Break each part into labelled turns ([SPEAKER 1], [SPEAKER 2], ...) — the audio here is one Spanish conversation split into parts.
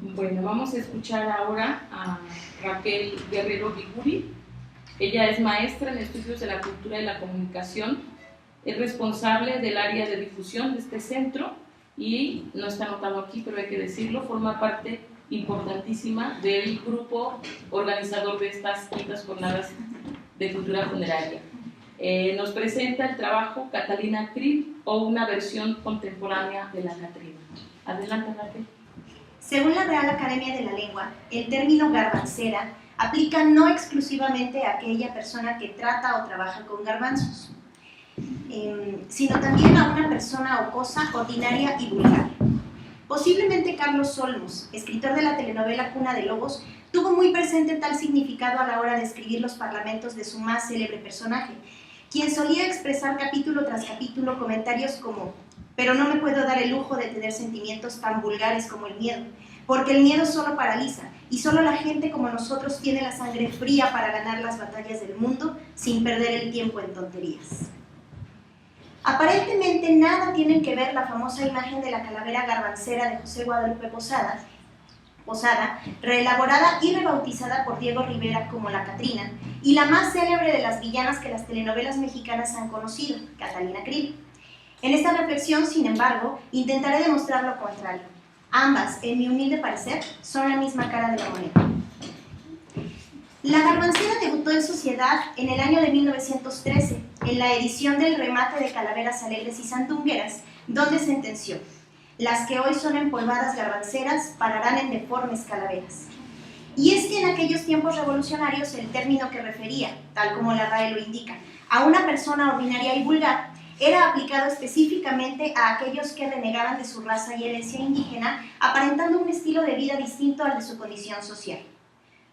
[SPEAKER 1] Bueno, vamos a escuchar ahora a Raquel Guerrero Liguri. Ella es maestra en estudios de la cultura y la comunicación, es responsable del área de difusión de este centro y, no está anotado aquí, pero hay que decirlo, forma parte importantísima del grupo organizador de estas quintas jornadas de cultura funeraria. Nos presenta el trabajo Catalina Krill, o una versión contemporánea de la Catrina. Adelante, Raquel.
[SPEAKER 2] Según la Real Academia de la Lengua, el término garbancera aplica no exclusivamente a aquella persona que trata o trabaja con garbanzos, sino también a una persona o cosa ordinaria y vulgar. Posiblemente Carlos Olmos, escritor de la telenovela Cuna de Lobos, tuvo muy presente tal significado a la hora de escribir los parlamentos de su más célebre personaje, quien solía expresar capítulo tras capítulo comentarios como: pero no me puedo dar el lujo de tener sentimientos tan vulgares como el miedo, porque el miedo solo paraliza, y solo la gente como nosotros tiene la sangre fría para ganar las batallas del mundo sin perder el tiempo en tonterías. Aparentemente nada tienen que ver la famosa imagen de la calavera garbancera de José Guadalupe Posada, reelaborada y rebautizada por Diego Rivera como la Catrina, y la más célebre de las villanas que las telenovelas mexicanas han conocido, Catalina Krill. En esta reflexión, sin embargo, intentaré demostrar lo contrario. Ambas, en mi humilde parecer, son la misma cara de la moneda. La garbancera debutó en sociedad en el año de 1913, en la edición del remate de Calaveras Alegres y Sandungueras, donde sentenció: las que hoy son empolvadas garbanceras pararán en deformes calaveras. Y es que en aquellos tiempos revolucionarios el término que refería, tal como la RAE lo indica, a una persona ordinaria y vulgar, era aplicado específicamente a aquellos que renegaban de su raza y herencia indígena, aparentando un estilo de vida distinto al de su condición social.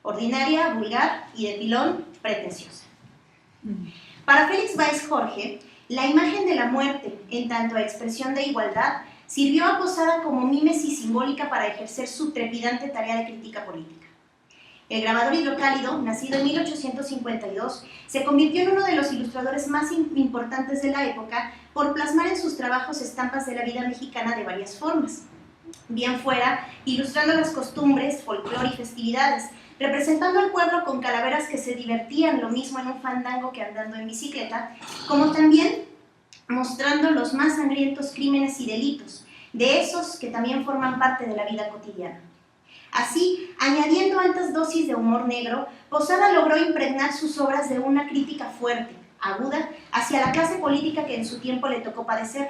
[SPEAKER 2] Ordinaria, vulgar y de pilón, pretenciosa. Para Félix Baez Jorge, la imagen de la muerte, en tanto a expresión de igualdad, sirvió a Posada como mímesis simbólica para ejercer su trepidante tarea de crítica política. El grabador Hidrocálido, nacido en 1852, se convirtió en uno de los ilustradores más importantes de la época por plasmar en sus trabajos estampas de la vida mexicana de varias formas. Bien fuera, ilustrando las costumbres, folclore y festividades, representando al pueblo con calaveras que se divertían lo mismo en un fandango que andando en bicicleta, como también mostrando los más sangrientos crímenes y delitos, de esos que también forman parte de la vida cotidiana. Así, añadiendo altas dosis de humor negro, Posada logró impregnar sus obras de una crítica fuerte, aguda, hacia la clase política que en su tiempo le tocó padecer,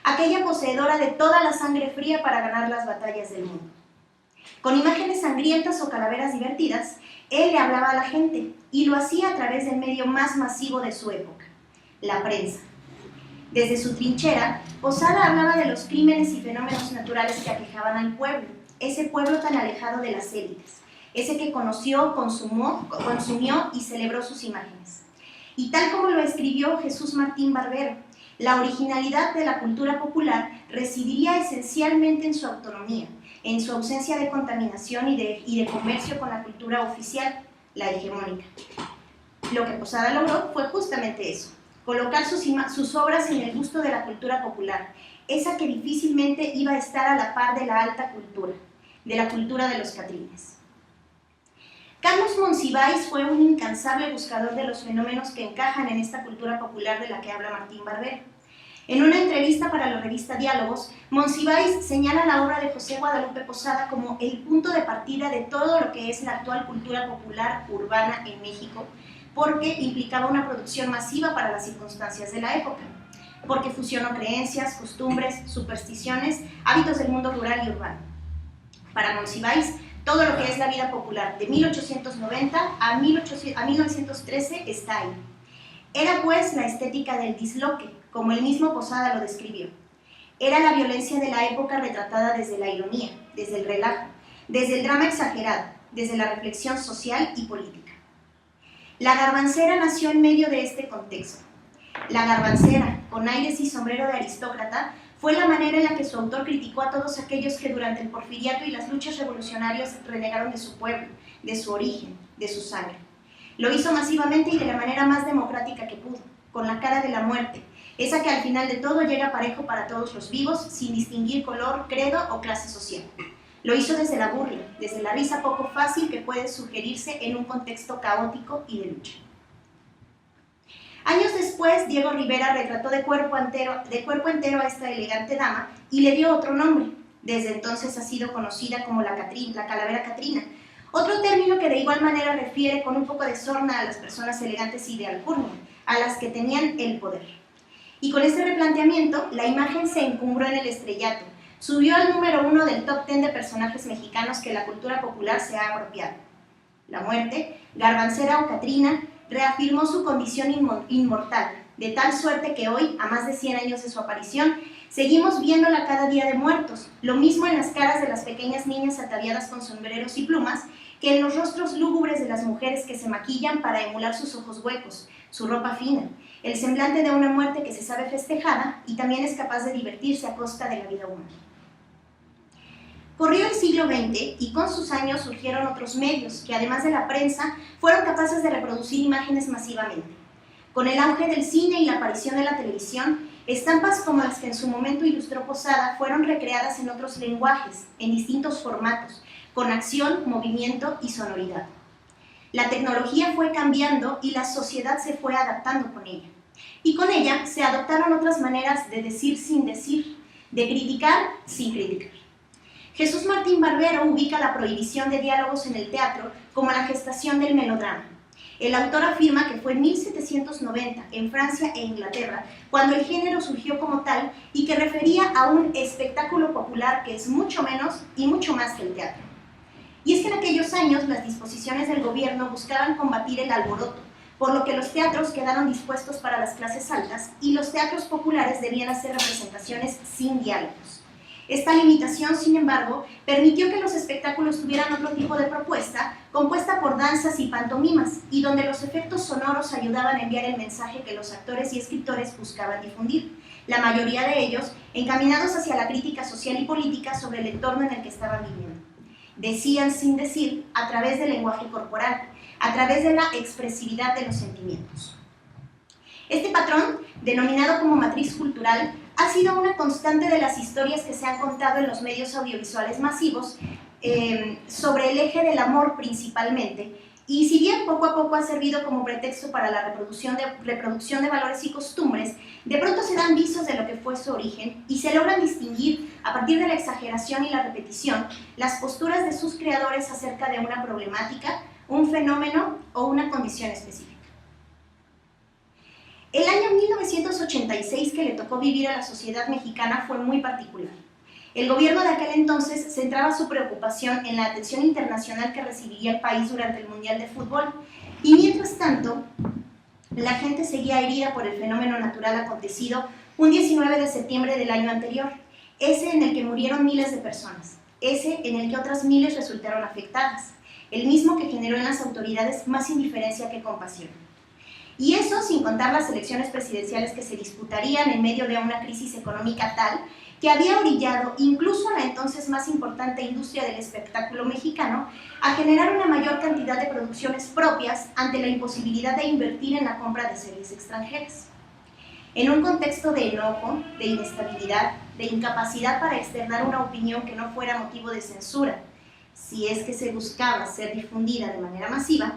[SPEAKER 2] aquella poseedora de toda la sangre fría para ganar las batallas del mundo. Con imágenes sangrientas o calaveras divertidas, él le hablaba a la gente, y lo hacía a través del medio más masivo de su época, la prensa. Desde su trinchera, Posada hablaba de los crímenes y fenómenos naturales que aquejaban al pueblo, ese pueblo tan alejado de las élites, ese que conoció, consumió y celebró sus imágenes. Y tal como lo escribió Jesús Martín Barbero, la originalidad de la cultura popular residiría esencialmente en su autonomía, en su ausencia de contaminación y de comercio con la cultura oficial, la hegemónica. Lo que Posada logró fue justamente eso: colocar sus obras en el gusto de la cultura popular, esa que difícilmente iba a estar a la par de la alta cultura, de la cultura de los catrines. Carlos Monsiváis fue un incansable buscador de los fenómenos que encajan en esta cultura popular de la que habla Martín Barbero. En una entrevista para la revista Diálogos, Monsiváis señala la obra de José Guadalupe Posada como el punto de partida de todo lo que es la actual cultura popular urbana en México, porque implicaba una producción masiva para las circunstancias de la época, porque fusionó creencias, costumbres, supersticiones, hábitos del mundo rural y urbano. Para Monsiváis, todo lo que es la vida popular de 1890 a 1913 está ahí. Era pues la estética del disloque, como el mismo Posada lo describió. Era la violencia de la época retratada desde la ironía, desde el relajo, desde el drama exagerado, desde la reflexión social y política. La garbancera nació en medio de este contexto. La garbancera, con aires y sombrero de aristócrata, fue la manera en la que su autor criticó a todos aquellos que durante el porfiriato y las luchas revolucionarias renegaron de su pueblo, de su origen, de su sangre. Lo hizo masivamente y de la manera más democrática que pudo, con la cara de la muerte, esa que al final de todo llega parejo para todos los vivos, sin distinguir color, credo o clase social. Lo hizo desde la burla, desde la risa poco fácil que puede sugerirse en un contexto caótico y de lucha. Años después, Diego Rivera retrató de cuerpo entero a esta elegante dama y le dio otro nombre. Desde entonces ha sido conocida como la calavera Catrina, otro término que de igual manera refiere con un poco de sorna a las personas elegantes y de alcurnia, a las que tenían el poder. Y con este replanteamiento, la imagen se encumbró en el estrellato, subió al número 1 del top 10 de personajes mexicanos que la cultura popular se ha apropiado. La muerte, Garbancera o Catrina, reafirmó su condición inmortal, de tal suerte que hoy, a más de 100 años de su aparición, seguimos viéndola cada día de muertos, lo mismo en las caras de las pequeñas niñas ataviadas con sombreros y plumas, que en los rostros lúgubres de las mujeres que se maquillan para emular sus ojos huecos, su ropa fina, el semblante de una muerte que se sabe festejada y también es capaz de divertirse a costa de la vida humana. Corrió el siglo XX y con sus años surgieron otros medios que, además de la prensa, fueron capaces de reproducir imágenes masivamente. Con el auge del cine y la aparición de la televisión, estampas como las que en su momento ilustró Posada fueron recreadas en otros lenguajes, en distintos formatos, con acción, movimiento y sonoridad. La tecnología fue cambiando y la sociedad se fue adaptando con ella. Y con ella se adoptaron otras maneras de decir sin decir, de criticar sin criticar. Jesús Martín Barbero ubica la prohibición de diálogos en el teatro como la gestación del melodrama. El autor afirma que fue en 1790, en Francia e Inglaterra, cuando el género surgió como tal y que refería a un espectáculo popular que es mucho menos y mucho más que el teatro. Y es que en aquellos años las disposiciones del gobierno buscaban combatir el alboroto, por lo que los teatros quedaron dispuestos para las clases altas y los teatros populares debían hacer representaciones sin diálogos. Esta limitación, sin embargo, permitió que los espectáculos tuvieran otro tipo de propuesta, compuesta por danzas y pantomimas, y donde los efectos sonoros ayudaban a enviar el mensaje que los actores y escritores buscaban difundir, la mayoría de ellos encaminados hacia la crítica social y política sobre el entorno en el que estaban viviendo. Decían sin decir a través del lenguaje corporal, a través de la expresividad de los sentimientos. Este patrón, denominado como matriz cultural, ha sido una constante de las historias que se han contado en los medios audiovisuales masivos sobre el eje del amor principalmente, y si bien poco a poco ha servido como pretexto para la reproducción de valores y costumbres, de pronto se dan visos de lo que fue su origen y se logran distinguir, a partir de la exageración y la repetición, las posturas de sus creadores acerca de una problemática, un fenómeno o una condición específica. El año 1986 que le tocó vivir a la sociedad mexicana fue muy particular. El gobierno de aquel entonces centraba su preocupación en la atención internacional que recibiría el país durante el Mundial de Fútbol, y mientras tanto, la gente seguía herida por el fenómeno natural acontecido un 19 de septiembre del año anterior, ese en el que murieron miles de personas, ese en el que otras miles resultaron afectadas, el mismo que generó en las autoridades más indiferencia que compasión. Y eso sin contar las elecciones presidenciales que se disputarían en medio de una crisis económica tal que había orillado incluso a la entonces más importante industria del espectáculo mexicano a generar una mayor cantidad de producciones propias ante la imposibilidad de invertir en la compra de series extranjeras. En un contexto de enojo, de inestabilidad, de incapacidad para externar una opinión que no fuera motivo de censura, si es que se buscaba ser difundida de manera masiva,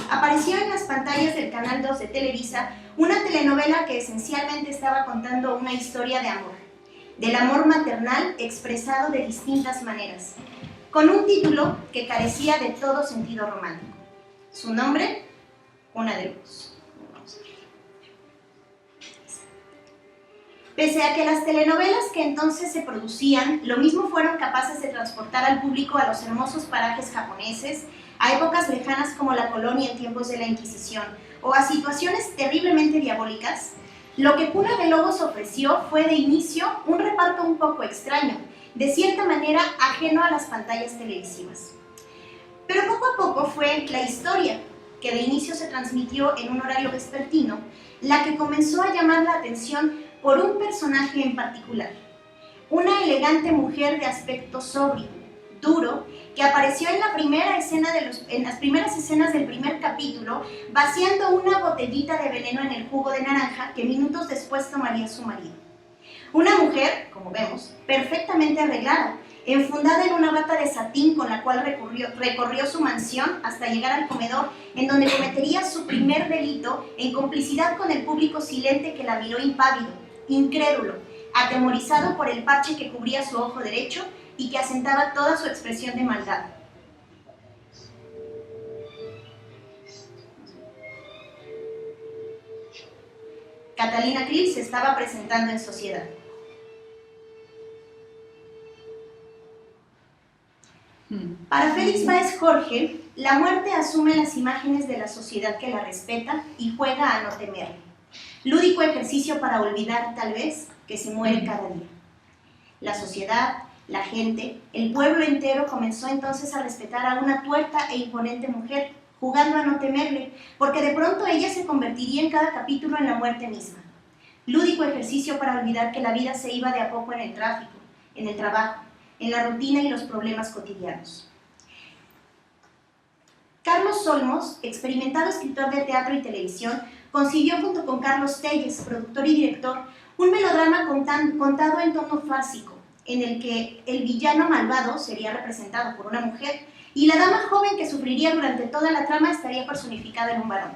[SPEAKER 2] apareció en las pantallas del Canal 2 de Televisa una telenovela que esencialmente estaba contando una historia de amor, del amor maternal expresado de distintas maneras, con un título que carecía de todo sentido romántico. Su nombre, Una de Luz. Pese a que las telenovelas que entonces se producían, lo mismo fueron capaces de transportar al público a los hermosos parajes japoneses, a épocas lejanas como la colonia en tiempos de la Inquisición, o a situaciones terriblemente diabólicas, lo que Cuna de Lobos ofreció fue de inicio un reparto un poco extraño, de cierta manera ajeno a las pantallas televisivas. Pero poco a poco fue la historia, que de inicio se transmitió en un horario vespertino, la que comenzó a llamar la atención por un personaje en particular, una elegante mujer de aspecto sobrio, duro, que apareció en las primeras escenas del primer capítulo, vaciando una botellita de veneno en el jugo de naranja que minutos después tomaría su marido. Una mujer, como vemos, perfectamente arreglada, enfundada en una bata de satín con la cual recorrió su mansión hasta llegar al comedor, en donde cometería su primer delito en complicidad con el público silente que la miró impávido, incrédulo, atemorizado por el parche que cubría su ojo derecho y que asentaba toda su expresión de maldad. Catalina Krill se estaba presentando en sociedad. Para Félix Báez Jorge, la muerte asume las imágenes de la sociedad que la respeta y juega a no temerle. Lúdico ejercicio para olvidar, tal vez, que se muere cada día. La sociedad, la gente, el pueblo entero comenzó entonces a respetar a una tuerta e imponente mujer, jugando a no temerle, porque de pronto ella se convertiría en cada capítulo en la muerte misma. Lúdico ejercicio para olvidar que la vida se iba de a poco en el tráfico, en el trabajo, en la rutina y los problemas cotidianos. Carlos Olmos, experimentado escritor de teatro y televisión, concibió junto con Carlos Telles, productor y director, un melodrama contado en tono fársico, en el que el villano malvado sería representado por una mujer y la dama joven que sufriría durante toda la trama estaría personificada en un varón.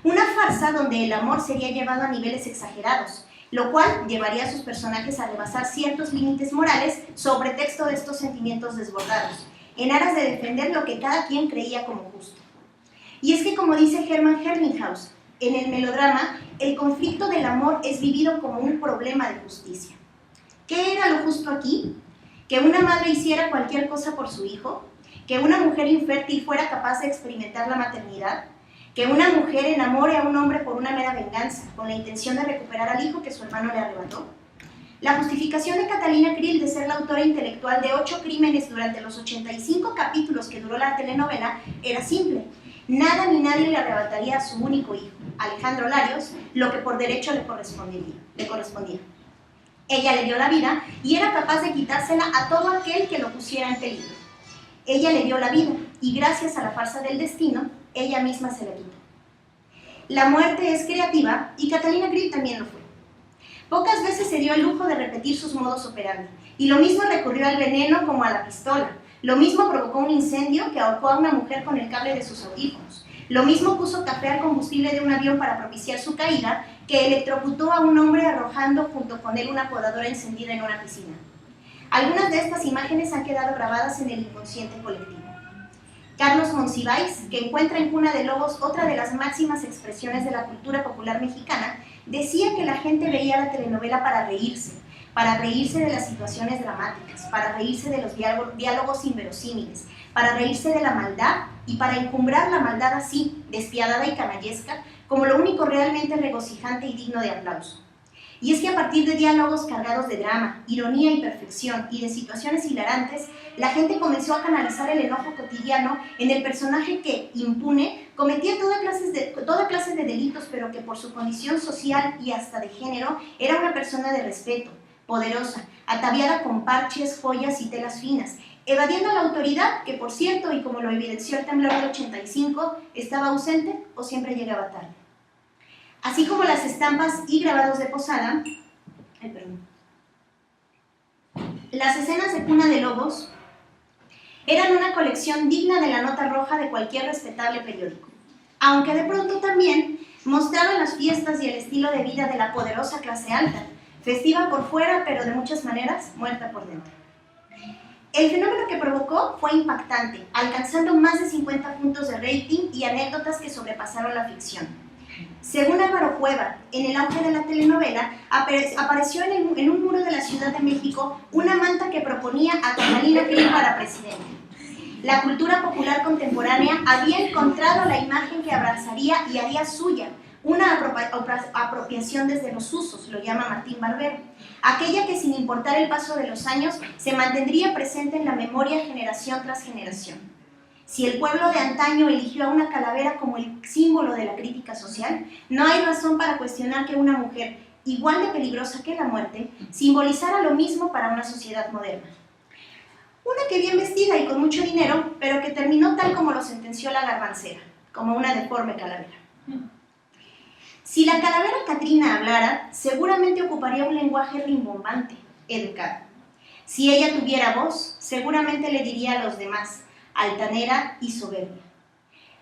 [SPEAKER 2] Una farsa donde el amor sería llevado a niveles exagerados, lo cual llevaría a sus personajes a rebasar ciertos límites morales sobre texto de estos sentimientos desbordados, en aras de defender lo que cada quien creía como justo. Y es que, como dice Hermann Herlinghaus, en el melodrama, el conflicto del amor es vivido como un problema de justicia. ¿Qué era lo justo aquí? ¿Que una madre hiciera cualquier cosa por su hijo? ¿Que una mujer infértil fuera capaz de experimentar la maternidad? ¿Que una mujer enamore a un hombre por una mera venganza, con la intención de recuperar al hijo que su hermano le arrebató? La justificación de Catalina Krill de ser la autora intelectual de 8 crímenes durante los 85 capítulos que duró la telenovela era simple. Nada ni nadie le arrebataría a su único hijo, Alejandro Larios, lo que por derecho le correspondía. Ella le dio la vida y era capaz de quitársela a todo aquel que lo pusiera en peligro. Ella le dio la vida y gracias a la farsa del destino, ella misma se la quitó. La muerte es creativa y Catalina Krill también lo fue. Pocas veces se dio el lujo de repetir sus modos operandi, y lo mismo recurrió al veneno como a la pistola. Lo mismo provocó un incendio que ahorcó a una mujer con el cable de sus audífonos. Lo mismo puso café al combustible de un avión para propiciar su caída, que electrocutó a un hombre arrojando junto con él una podadora encendida en una piscina. Algunas de estas imágenes han quedado grabadas en el inconsciente colectivo. Carlos Monsiváis, que encuentra en Cuna de Lobos otra de las máximas expresiones de la cultura popular mexicana, decía que la gente veía la telenovela para reírse de las situaciones dramáticas, para reírse de los diálogos inverosímiles, para reírse de la maldad y para encumbrar la maldad así, despiadada y canallesca, como lo único realmente regocijante y digno de aplauso. Y es que a partir de diálogos cargados de drama, ironía y perfección y de situaciones hilarantes, la gente comenzó a canalizar el enojo cotidiano en el personaje que, impune, cometía toda clase de delitos, pero que por su condición social y hasta de género era una persona de respeto, poderosa, ataviada con parches, joyas y telas finas, evadiendo a la autoridad, que por cierto, y como lo evidenció el temblor del 85, estaba ausente o siempre llegaba tarde. Así como las estampas y grabados de Posada, las escenas de Cuna de Lobos eran una colección digna de la nota roja de cualquier respetable periódico, aunque de pronto también mostraban las fiestas y el estilo de vida de la poderosa clase alta, festiva por fuera, pero de muchas maneras muerta por dentro. El fenómeno que provocó fue impactante, alcanzando más de 50 puntos de rating y anécdotas que sobrepasaron la ficción. Según Álvaro Cueva, en el auge de la telenovela, apareció en un muro de la Ciudad de México una manta que proponía a Catalina Krill para presidente. La cultura popular contemporánea había encontrado la imagen que abrazaría y haría suya, una apropiación desde los usos, lo llama Martín Barbero, aquella que sin importar el paso de los años se mantendría presente en la memoria generación tras generación. Si el pueblo de antaño eligió a una calavera como el símbolo de la crítica social, no hay razón para cuestionar que una mujer, igual de peligrosa que la muerte, simbolizara lo mismo para una sociedad moderna. Una que bien vestida y con mucho dinero, pero que terminó tal como lo sentenció la garbancera, como una deforme calavera. Si la calavera Catrina hablara, seguramente ocuparía un lenguaje rimbombante, educado. Si ella tuviera voz, seguramente le diría a los demás, altanera y soberbia.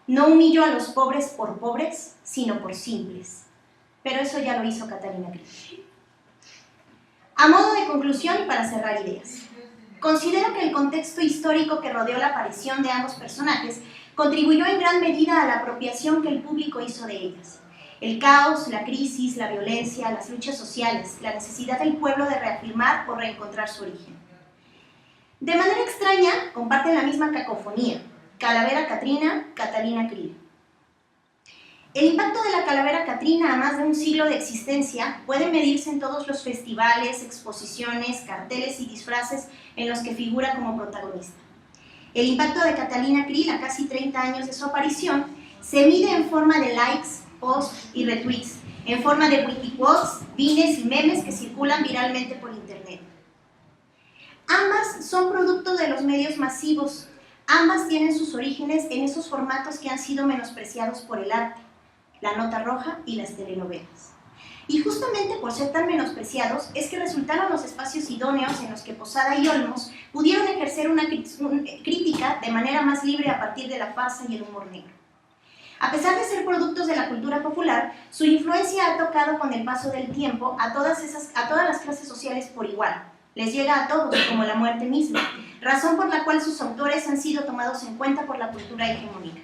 [SPEAKER 2] No humilló a los pobres por pobres, sino por simples. Pero eso ya lo hizo Catalina Krill. A modo de conclusión y para cerrar ideas, considero que el contexto histórico que rodeó la aparición de ambos personajes contribuyó en gran medida a la apropiación que el público hizo de ellas. El caos, la crisis, la violencia, las luchas sociales, la necesidad del pueblo de reafirmar o reencontrar su origen. De manera extraña, comparten la misma cacofonía: Calavera Catrina, Catalina Krill. El impacto de la calavera Catrina a más de un siglo de existencia puede medirse en todos los festivales, exposiciones, carteles y disfraces en los que figura como protagonista. El impacto de Catalina Krill a casi 30 años de su aparición se mide en forma de likes, posts y retweets, en forma de wikiquotes, pines y memes que circulan viralmente por internet. Ambas son producto de los medios masivos, ambas tienen sus orígenes en esos formatos que han sido menospreciados por el arte, la nota roja y las telenovelas. Y justamente por ser tan menospreciados es que resultaron los espacios idóneos en los que Posada y Olmos pudieron ejercer una crítica de manera más libre a partir de la farsa y el humor negro. A pesar de ser productos de la cultura popular, su influencia ha tocado con el paso del tiempo a todas las clases sociales por igual. Les llega a todos, como la muerte misma, razón por la cual sus autores han sido tomados en cuenta por la cultura hegemónica.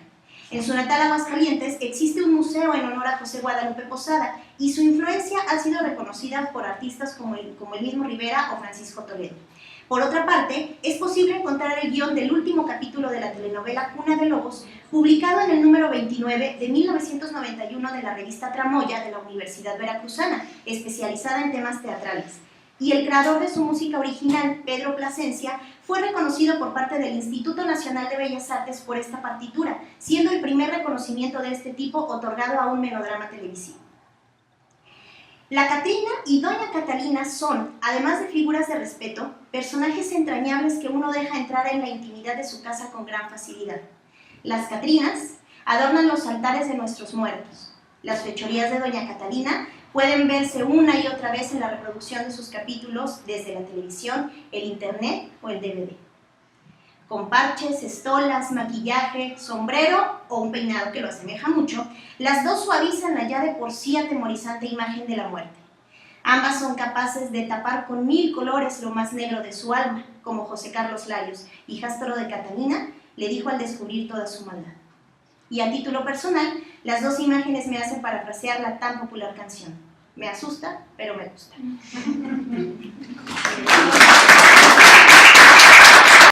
[SPEAKER 2] En su natal Aguascalientes existe un museo en honor a José Guadalupe Posada y su influencia ha sido reconocida por artistas como el mismo Rivera o Francisco Toledo. Por otra parte, es posible encontrar el guión del último capítulo de la telenovela Cuna de Lobos, publicado en el número 29 de 1991 de la revista Tramoya de la Universidad Veracruzana, especializada en temas teatrales. Y el creador de su música original, Pedro Plasencia, fue reconocido por parte del Instituto Nacional de Bellas Artes por esta partitura, siendo el primer reconocimiento de este tipo otorgado a un melodrama televisivo. La Catrina y Doña Catalina son, además de figuras de respeto, personajes entrañables que uno deja entrar en la intimidad de su casa con gran facilidad. Las Catrinas adornan los altares de nuestros muertos. Las fechorías de Doña Catalina pueden verse una y otra vez en la reproducción de sus capítulos desde la televisión, el internet o el DVD. Con parches, estolas, maquillaje, sombrero o un peinado que lo asemeja mucho, las dos suavizan la ya de por sí atemorizante imagen de la muerte. Ambas son capaces de tapar con 1000 colores lo más negro de su alma, como José Carlos Larios, hijastro de Catalina, le dijo al descubrir toda su maldad. Y a título personal, las dos imágenes me hacen parafrasear la tan popular canción: me asusta, pero me gusta.